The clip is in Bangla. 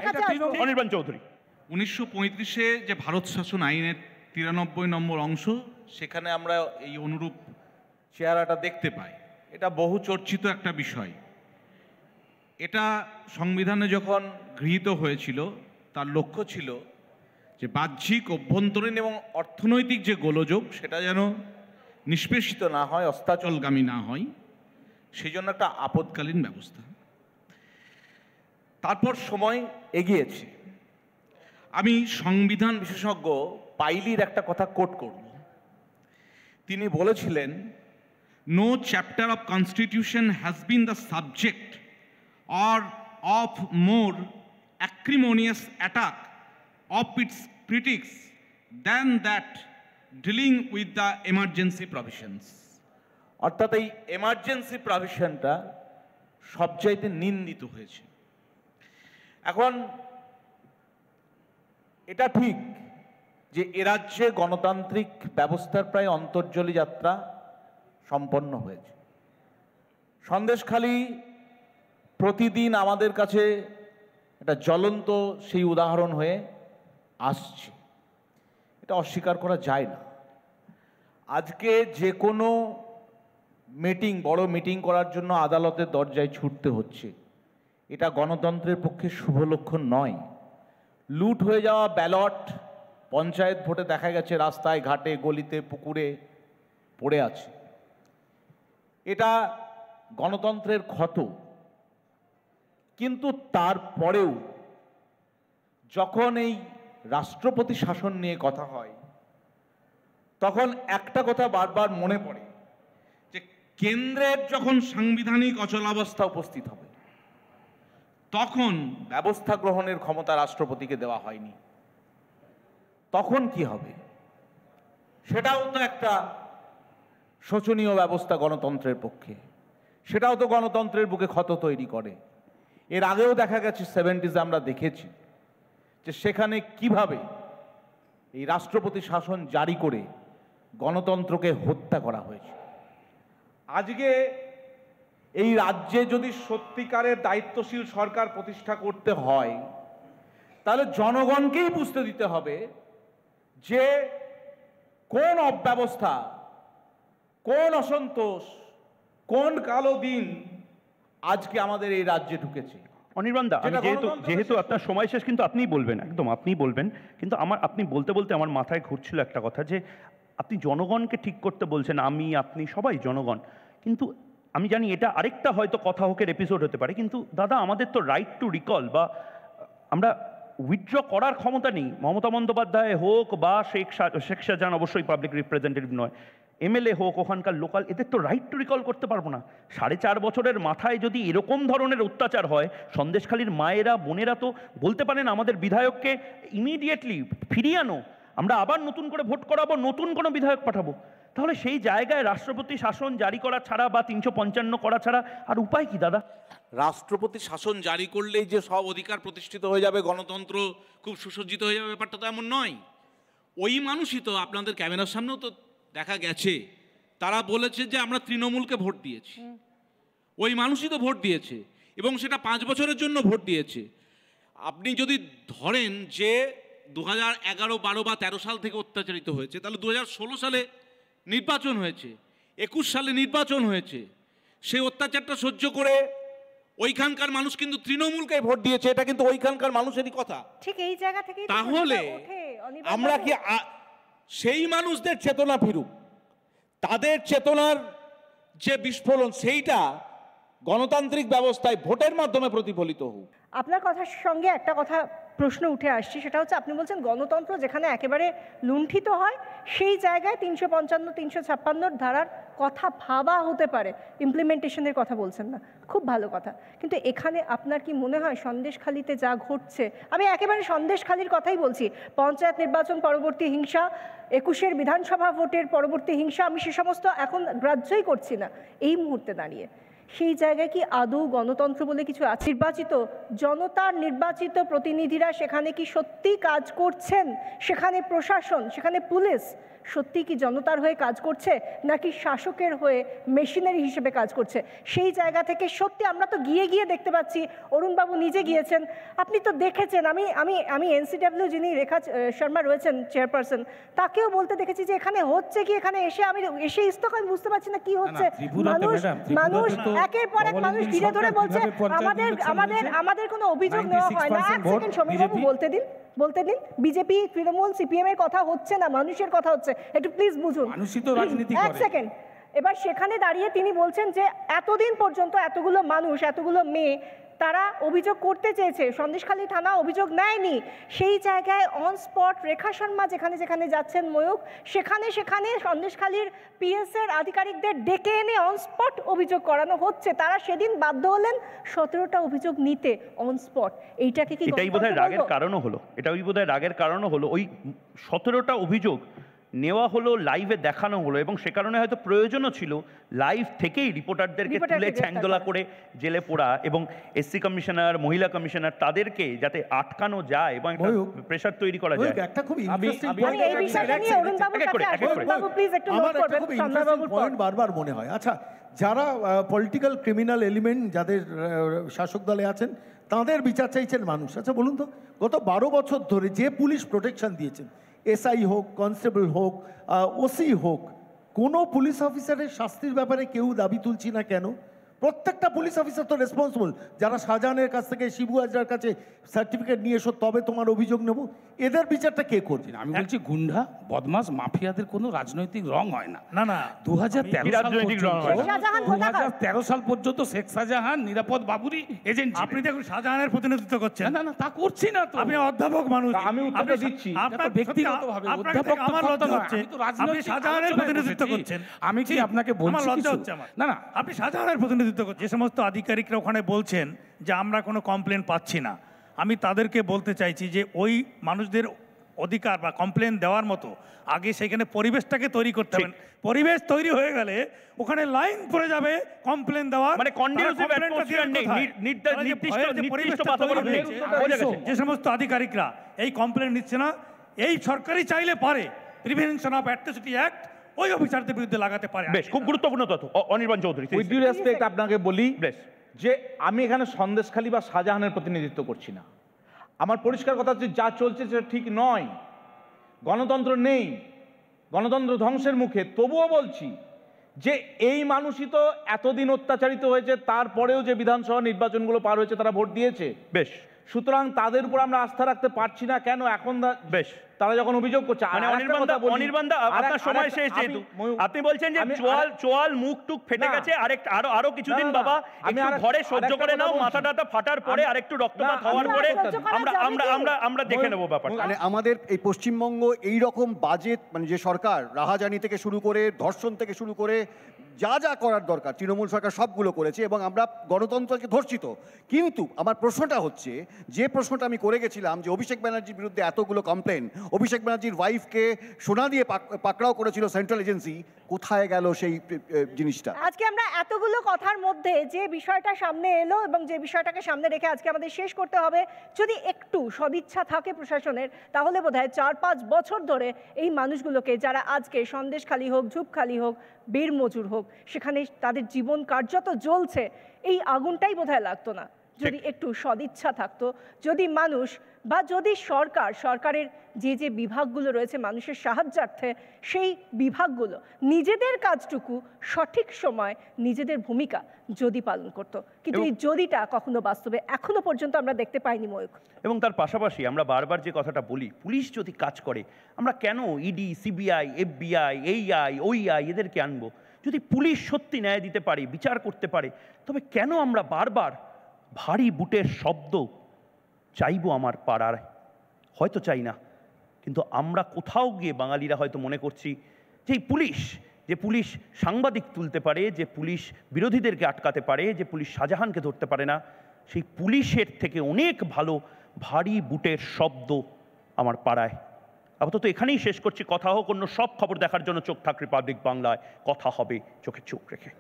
কাছে আসবো। অনির্বাণ চৌধুরী, 1935-এ যে ভারত শাসন আইনের 93 নম্বর অংশ, সেখানে আমরা এই অনুরূপ চেহারাটা দেখতে পাই। এটা বহু চর্চিত একটা বিষয়। এটা সংবিধানে যখন গৃহীত হয়েছিল, তার লক্ষ্য ছিল যে বাহ্যিক, অভ্যন্তরীণ এবং অর্থনৈতিক যে গোলযোগ, সেটা যেন নিষ্পেষিত না হয়, অস্তাচলগামী না হয়, সেই জন্য একটা আপৎকালীন ব্যবস্থা। তারপর সময় এগিয়েছে। আমি সংবিধান বিশেষজ্ঞ পাইলির একটা কথা কোট করব। তিনি বলেছিলেন, no chapter of constitution has been the subject or of more acrimonious attack of its critics than that dealing with the emergency provisions. অর্থাৎ এই এমার্জেন্সি প্রভিশনটা সবচাইতে নিন্দিত হয়েছে। এখন এটা ঠিক যে এ রাজ্যে গণতান্ত্রিক ব্যবস্থার প্রায় অন্তর্জলি যাত্রা সম্পন্ন হয়েছে। সন্দেশখালী প্রতিদিন আমাদের কাছে একটা জ্বলন্ত সেই উদাহরণ হয়ে আসছে, এটা অস্বীকার করা যায় না। আজকে যে কোনো মিটিং, বড় মিটিং করার জন্য আদালতের দরজায় ছুটতে হচ্ছে, এটা গণতন্ত্রের পক্ষে শুভ লক্ষণ নয়। লুট হয়ে যাওয়া ব্যালট পঞ্চায়েত ভোটে দেখা গেছে রাস্তায় ঘাটে গলিতে পুকুরে পড়ে আছে, এটা গণতন্ত্রের ক্ষত। কিন্তু তারপরেও যখন এই রাষ্ট্রপতি শাসন নিয়ে কথা হয়, তখন একটা কথা বারবার মনে পড়ে যে কেন্দ্রের যখন সাংবিধানিক অচলাবস্থা উপস্থিত হবে, তখন ব্যবস্থা গ্রহণের ক্ষমতা রাষ্ট্রপতিকে দেওয়া হয়নি। তখন কি হবে? সেটাও তো একটা শোচনীয় ব্যবস্থা গণতন্ত্রের পক্ষে, সেটাও তো গণতন্ত্রের বুকে ক্ষত তৈরি করে। এর আগেও দেখা গেছে 70s আমরা দেখেছি যে সেখানে কিভাবে এই রাষ্ট্রপতি শাসন জারি করে গণতন্ত্রকে হত্যা করা হয়েছে। আজকে এই রাজ্যে যদি সত্যিকারের দায়িত্বশীল সরকার প্রতিষ্ঠা করতে হয়, তাহলে জনগণকেই বুঝতে দিতে হবে যে কোন অব্যবস্থা, কোন অসন্তোষ, কোন কালো দিন আজকে আমাদের এই রাজ্যে ঢুকেছে। অনির্বাণ দা, আমি যেহেতু আপনার সময় শেষ, কিন্তু আপনিই বলবেন, একদম আপনিই বলবেন। কিন্তু আপনি বলতে বলতে আমার মাথায় ঘুরছিল একটা কথা, যে আপনি জনগণকে ঠিক করতে বলছেন, আমি, আপনি সবাই জনগণ। কিন্তু আমি জানি এটা আরেকটা হয়তো কথা হোকের এপিসোড হতে পারে, কিন্তু দাদা আমাদের তো রাইট টু রিকল বা আমরা উইথড্র করার ক্ষমতা নেই। মমতা বন্দ্যোপাধ্যায় হোক বা শেখ শাহজাহান, অবশ্যই পাবলিক রিপ্রেজেন্টেটিভ নয়, এমএলএ হোক, ওখানকার লোকাল, এদের তো রাইট টু রিকল করতে পারবো না। 4.5 বছরের মাথায় যদি এরকম ধরনের অত্যাচার হয়, সন্দেশখালীর মায়েরা, বোনেরা তো বলতে পারেন আমাদের বিধায়ককে ইমিডিয়েটলি ফিরিয়ে আনো, আমরা আবার নতুন করে ভোট করাবো, নতুন কোনো বিধায়ক পাঠাবো। তাহলে সেই জায়গায় রাষ্ট্রপতি শাসন জারি করা ছাড়া বা 355 করা ছাড়া আর উপায় কি দাদা? রাষ্ট্রপতি শাসন জারি করলেই যে সব অধিকার প্রতিষ্ঠিত হয়ে যাবে, গণতন্ত্র খুব সুসজ্জিত হয়ে যাবে, ব্যাপারটা তো এমন নয়। ওই মানুষই তো আপনাদের ক্যামেরার সামনেও তো দেখা গেছে, তারা বলেছে যে আমরা তৃণমূলকে ভোট দিয়েছি। ওই মানুষই তো ভোট দিয়েছে এবং সেটা 5 বছরের জন্য ভোট দিয়েছে। আপনি যদি ধরেন যে 2011, 12 বা 13 সাল থেকে অত্যাচারিত হয়েছে, তাহলে 2016 সালে নির্বাচন হয়েছে, 21 সালে নির্বাচন হয়েছে। সেই অত্যাচারটা সহ্য করে ওইখানকার মানুষ কিন্তু তৃণমূলকে ভোট দিয়েছে, এটা কিন্তু ওইখানকার মানুষেরই কথা। ঠিক এই জায়গা থেকেই তাহলে আমরা কি সেই মানুষদের চেতনা ফিরুক, তাদের চেতনার যে বিস্ফোরণ, সেইটা গণতান্ত্রিক ব্যবস্থায় ভোটের মাধ্যমে প্রতিফলিত হোক। আপনার কথার সঙ্গে একটা কথা প্রশ্ন উঠে আসছে, সেটা হচ্ছে আপনি বলছেন গণতন্ত্র যেখানে একেবারে লুণ্ঠিত হয়, সেই জায়গায় 355, 356 ধারার কথা ভাবা হতে পারে, ইমপ্লিমেন্টেশনের কথা বলছেন না, খুব ভালো কথা। কিন্তু এখানে আপনার কি মনে হয় সন্দেশখালীতে যা ঘটছে, আমি একেবারে সন্দেশখালীর কথাই বলছি, পঞ্চায়েত নির্বাচন পরবর্তী হিংসা, 21-এর বিধানসভা ভোটের পরবর্তী হিংসা, আমি সে সমস্ত এখন গ্রাহ্যই করছি না এই মুহূর্তে দাঁড়িয়ে, সেই জায়গায় কি আদৌ গণতন্ত্র বলে কিছু আছে? নির্বাচিত জনতার নির্বাচিত প্রতিনিধিরা সেখানে কি সত্যি কাজ করছেন? সেখানে প্রশাসন, সেখানে পুলিশ সত্যি কি জনতার হয়ে কাজ করছে নাকি শাসকের হয়ে মেশিনারি হিসেবে কাজ করছে। সেই জায়গা থেকে সত্যি আমরা তো গিয়ে গিয়ে দেখতে পাচ্ছি, অরুণবাবু নিজে গিয়েছেন, আপনি তো দেখেছেন। আমি এনসিডব্লিউ যিনি রেখা শর্মা রয়েছেন চেয়ারপারসন, তাকেও বলতে দেখেছি যে এখানে হচ্ছে কি, এখানে এসে ইস্তক আমি বুঝতে পারছি না কি হচ্ছে। মানুষ একের পর এক মানুষ ধীরে ধরে বলছে আমাদের কোনো অভিযোগ নেওয়া হয় না। এক সেকেন্ড সমীরবাবু বলতে দিন। বিজেপি, তৃণমূল, সিপিএম এর কথা হচ্ছে না, মানুষের কথা হচ্ছে, একটু প্লিজ বুঝুন। এক সেকেন্ড। এবার সেখানে দাঁড়িয়ে তিনি বলছেন যে এতদিন পর্যন্ত এতগুলো মানুষ, এতগুলো মেয়ে তারা অভিযোগ করতে চেয়েছে, সন্দেশখালী থানা অভিযোগ নেয়নি। সেই জায়গায় অন স্পট রেখা শর্মা যেখানে যেখানে যাচ্ছেন ময়ূক, সেখানে সন্দেশখালীর পিএস এর আধিকারিকদের ডেকে এনে অন স্পট অভিযোগ করানো হচ্ছে। তারা সেদিন বাধ্য হলেন 17টা অভিযোগ নিতে অন স্পট। এইটাকে কি এটাই বোধহয় রাগের কারণও হলো, ওই 17টা অভিযোগ নেওয়া হলো, লাইভে দেখানো হলো, এবং সে কারণে হয়তো প্রয়োজনও ছিল লাইভ থেকেই রিপোর্টারদেরকে তুলে ছ্যাংদোলা করে জেলে পোড়া, এবং এসসি কমিশনার, মহিলা কমিশনার তাদেরকে যাতে আটকানো যায় এবং একটা প্রেসার তৈরি করা যায়। একটা খুব ইন্টারেস্টিং পয়েন্ট বারবার মনে হয়। আচ্ছা, যারা পলিটিক্যাল ক্রিমিনাল এলিমেন্ট যাদের শাসক দলে আছেন তাদের বিচার চাইছেন মানুষ। আচ্ছা বলুন তো, গত 12 বছর ধরে যে পুলিশ প্রোটেকশন দিয়েছেন, এসআই হোক, কনস্টেবল হোক, ওসি হোক, কোনো পুলিশ অফিসারের শাস্তির ব্যাপারে কেউ দাবি তুলছি না কেন? প্রত্যেকটা পুলিশ অফিসার তো রেসপন্সিবল। যারা শাহজাহানের কাছ থেকে, শিবু হাজরার কাছে সার্টিফিকেট নিয়ে এসো তবে তোমার অভিযোগ নেব, এদের বিচারটা কে করছে? আমি বলছি গুন্ডা, বদমাস, মাফিয়াদের কোনো রাজনৈতিক রং হয় না। না 2013 সাল পর্যন্ত শেখ শাহজাহান নিরাপদ বাবুরি এজেন্ট। আপনি দেখুন শাহজাহানের প্রতিনিধিত্ব করছেন। না তা করছি না তো। আপনি অধ্যাপক মানুষ, আমি উত্তরটা দিচ্ছি। আপনার ব্যক্তিগতভাবে অধ্যাপক আমার লজ্জা হচ্ছে, আপনি শাহজাহানের প্রতিনিধিত্ব করছেন। আমি কি আপনাকে বলছি? আমার লজ্জা হচ্ছে। না আপনি শাহজাহানের প্রতিনিধিত্ব করছেন। যে সমস্ত আধিকারিকরা ওখানে বলছেন যে আমরা কোনো কমপ্লেন পাচ্ছি না, আমি তাদেরকে বলতে চাইছি যে ওই মানুষদের অধিকার বা কমপ্লেন দেওয়ার মতো আগে সেখানে পরিবেশটাকে তৈরি করতে হবে। পরিবেশ তৈরি হয়ে গেলে ওখানে লাইন পড়ে যাবে কমপ্লেন দেওয়ার, মানে যে সমস্ত আধিকারিকরা এই কমপ্লেন নিচ্ছে না, এই সরকারই চাইলে পারে প্রিভেনশন অফ অ্যাট্রোসিটি অ্যাক্ট ওই অফিসারদের বিরুদ্ধে লাগাতে পারে। বেশ, খুব গুরুত্বপূর্ণ তথ্য। Anirban Chowdhury, with due respect আপনাকে বলি যে আমি এখানে সন্দেশখালী বা শাহজাহানের প্রতিনিধিত্ব করছি না। আমার পরিষ্কার কথা হচ্ছে যা চলছে সেটা ঠিক নয়। গণতন্ত্র নেই, গণতন্ত্র ধ্বংসের মুখে। তবুও বলছি যে এই মানুষই তো এতদিন অত্যাচারিত হয়েছে, তারপরেও যে বিধানসভা নির্বাচনগুলো পার হয়েছে তারা ভোট দিয়েছে। বেশ, সুতরাং তাদের উপর আমরা আস্থা রাখতে পারছি না কেন এখন? বেশ, তারা যখন অভিযোগ করছে। অনির্বাণ দা, আপনার সময় শেষ, যেহেতু আপনি বলছেন যে চোয়াল মুখ টুক ফেটে গেছে, আরো কিছুদিন বাবা একটু ঘরে সহ্য করে নাও, মাথা টাথা ফাটার পরে আর একটু রক্তপাত হওয়ার পরে আমরা দেখে নেবো ব্যাপারটা। মানে আমাদের এই পশ্চিমবঙ্গ এই রকম বাজেট, মানে যে সরকার রাহাজানি থেকে শুরু করে, ধর্ষণ থেকে শুরু করে যা যা করার দরকার তৃণমূল সরকার সবগুলো করেছে, এবং আমরা গণতন্ত্রকে ধর্ষিত। কিন্তু আমার প্রশ্নটা হচ্ছে, যে প্রশ্নটা আমি করে গেছিলাম, যে অভিষেক ব্যানার্জির বিরুদ্ধে এতগুলো কমপ্লেন, অভিষেক ব্যানার্জির ওয়াইফকে সোনা দিয়ে পাকড়াও করেছিল সেন্ট্রাল এজেন্সি, কোথায় গেল সেই জিনিসটা? আজকে আমরা এতগুলো কথার মধ্যে যে বিষয়টা সামনে এলো এবং যে বিষয়টাকে সামনে রেখে আজকে আমাদের শেষ করতে হবে, যদি একটু সদিচ্ছা থাকে প্রশাসনের, তাহলে বোধহয় 4-5 বছর ধরে এই মানুষগুলোকে, যারা আজকে সন্দেশখালী হোক, ঝুপখালী হোক, বীর মজুর হোক, সেখানে তাদের জীবন কার্যত জ্বলছে, এই আগুনটাই বোধহয় লাগতো না যদি একটু সদিচ্ছা থাকতো। যদি মানুষ বা যদি সরকারের যে বিভাগগুলো রয়েছে মানুষের সাহায্যার্থে, সেই বিভাগগুলো নিজেদের কাজটুকু সঠিক সময়, নিজেদের ভূমিকা যদি পালন করতো। কিন্তু এই যদিটা কখনো বাস্তবে এখনো পর্যন্ত আমরা দেখতে পাইনি ময়ূক। এবং তার পাশাপাশি আমরা বারবার যে কথাটা বলি, পুলিশ যদি কাজ করে, আমরা কেন ইডি, সিবিআই, এফবিআই, ওইআই এদেরকে আনবো? যদি পুলিশ সত্যি ন্যায় দিতে পারে, বিচার করতে পারে, তবে কেন আমরা বারবার ভারী বুটের শব্দ চাইবো আমার পাড়ার? হয়তো চাই না, কিন্তু আমরা কোথাও গিয়ে বাঙালিরা হয়তো মনে করছি যে যে পুলিশ সাংবাদিক তুলতে পারে, যে পুলিশ বিরোধীদেরকে আটকাতে পারে, যে পুলিশ শাহজাহানকে ধরতে পারে না, সেই পুলিশের থেকে অনেক ভালো ভারী বুটের শব্দ আমার পাড়ায়। আপাতত এখানেই শেষ করছি। কথা হোক অন্য সব খবর দেখার জন্য চোখ থাক রিপাবলিক বাংলায়। কথা হবে চোখে চোখ রেখে।